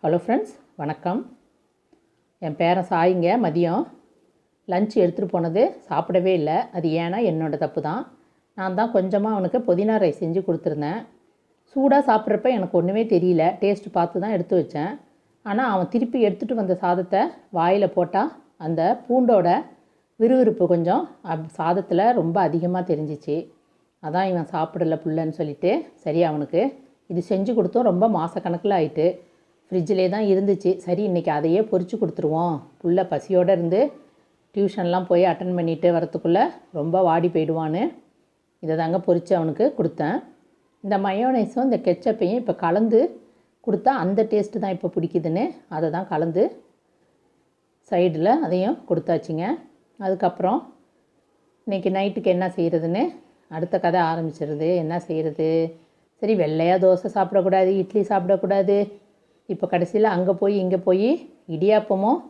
Hello friends, வணக்கம். என் பேரன் சாய்ங்க மதியம் லஞ்ச் எடுத்துகிட்டு போனது சாப்பிடவே இல்லை. அது ஏன்னா என்னோடய தப்பு தான். நான் தான் கொஞ்சமாக அவனுக்கு புதினா ரைஸ் செஞ்சு கொடுத்துருந்தேன். சூடாக சாப்பிட்றப்ப எனக்கு ஒன்றுமே தெரியல. டேஸ்ட் பார்த்து தான் எடுத்து வச்சேன். ஆனால் அவன் திருப்பி எடுத்துகிட்டு வந்த சாதத்தை வாயில் போட்டால் அந்த பூண்டோட விறுவிறுப்பு கொஞ்சம் சாதத்தில் ரொம்ப அதிகமாக தெரிஞ்சிச்சு. அதான் இவன் சாப்பிடல புள்ளன்னு சொல்லிவிட்டு சரி அவனுக்கு இது செஞ்சு கொடுத்தோம். ரொம்ப மாதக்கணக்கில் ஆயிட்டு ஃப்ரிட்ஜிலே தான் இருந்துச்சு. சரி இன்றைக்கி அதையே பொரித்து கொடுத்துருவோம். புள்ள பசியோடு இருந்து டியூஷன்லாம் போய் அட்டன் பண்ணிவிட்டு வரத்துக்குள்ளே ரொம்ப வாடி போயிடுவான்னு இதை தாங்க பொரித்து அவனுக்கு கொடுத்தேன். இந்த மயோனைஸும் இந்த கெச்சப்பையும் இப்போ கலந்து கொடுத்தா அந்த டேஸ்ட்டு தான் இப்போ பிடிக்குதுன்னு அதை தான் கலந்து சைடில் அதையும் கொடுத்தாச்சுங்க. அதுக்கப்புறம் இன்றைக்கி நைட்டுக்கு என்ன செய்கிறதுன்னு அடுத்த கதை ஆரம்பிச்சிருது. என்ன செய்கிறது? சரி வெள்ளையாக தோசை சாப்பிடக்கூடாது, இட்லி சாப்பிடக்கூடாது. இப்போ கடைசியில் அங்கே போய் இங்கே போய் இடியாப்பமும்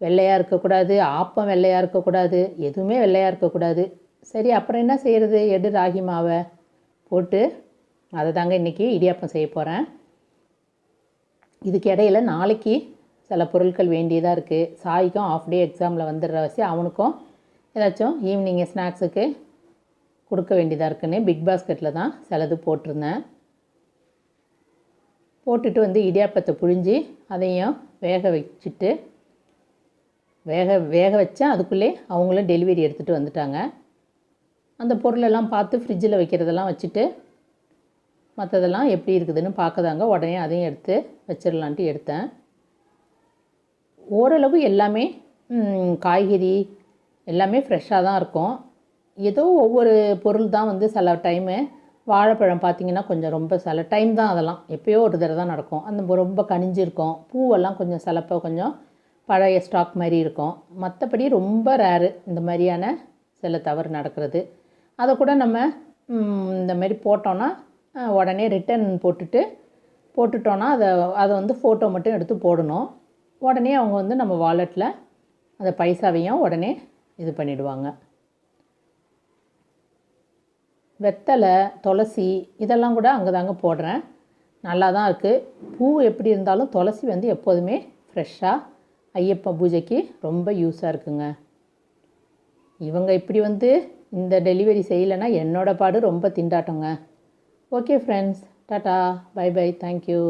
வெள்ளையாக இருக்கக்கூடாது, ஆப்பம் வெள்ளையாக இருக்கக்கூடாது, எதுவுமே வெள்ளையாக இருக்கக்கூடாது. சரி அப்புறம் என்ன செய்கிறது? எடு ராகி மாவை போட்டு அதை தாங்க இன்றைக்கி இடியாப்பம் செய்ய போகிறேன். இதுக்கு இடையில் நாளைக்கு சில பொருட்கள் வேண்டியதாக இருக்குது. சாய்க்கும் ஆஃப் டே எக்ஸாமில் வந்துடுற வச்சு அவனுக்கும் ஏதாச்சும் ஈவினிங்கு ஸ்நாக்ஸுக்கு கொடுக்க வேண்டியதாக இருக்குன்னு பிக் பாஸ்கெட்டில் தான் சிலது போட்டிருந்தேன். போட்டுட்டு வந்து இடியாப்பத்தை புழிஞ்சி அதையும் வேக வச்சுட்டு வேக வச்சேன். அதுக்குள்ளே அவங்களும் டெலிவரி எடுத்துகிட்டு வந்துட்டாங்க. அந்த பொருளெல்லாம் பார்த்து ஃப்ரிட்ஜில் வைக்கிறதெல்லாம் வச்சுட்டு மற்றதெல்லாம் எப்படி இருக்குதுன்னு பார்க்கதாங்க உடனே அதையும் எடுத்து வச்சிடலான்ட்டு எடுத்தேன். ஓரளவு எல்லாமே காய்கறி எல்லாமே ஃப்ரெஷ்ஷாக தான் இருக்கும். ஏதோ ஒவ்வொரு பொருள் தான் வந்து சில டைமு வாழைப்பழம் பார்த்திங்கன்னா கொஞ்சம் ரொம்ப சில டைம் தான், அதெல்லாம் எப்போயோ ஒரு தடவை தான் நடக்கும். அந்த ரொம்ப கனிஞ்சிருக்கும். பூவெல்லாம் கொஞ்சம் சிலப்போ கொஞ்சம் பழைய ஸ்டாக் மாதிரி இருக்கும். மற்றபடி ரொம்ப ரேரு இந்த மாதிரியான சில தவறு நடக்கிறது. அதை கூட நம்ம இந்த மாதிரி போட்டோன்னா உடனே ரிட்டன் போட்டுட்டோன்னா அதை வந்து ஃபோட்டோ மட்டும் எடுத்து போடணும். உடனே அவங்க வந்து நம்ம வாலெட்டில் அந்த பைசாவையும் உடனே இது பண்ணிவிடுவாங்க. வெத்தலை, துளசி இதெல்லாம் கூட அங்கே தாங்க போடுறேன். நல்லா தான் இருக்குது. பூ எப்படி இருந்தாலும் துளசி வந்து எப்போதுமே ஃப்ரெஷ்ஷாக ஐயப்ப பூஜைக்கு ரொம்ப யூஸாக இருக்குங்க. இவங்க இப்படி வந்து இந்த டெலிவரி செய்யலைன்னா என்னோடய பாடு ரொம்ப திண்டாட்டங்க. Okay friends, tata, bye bye, thank you.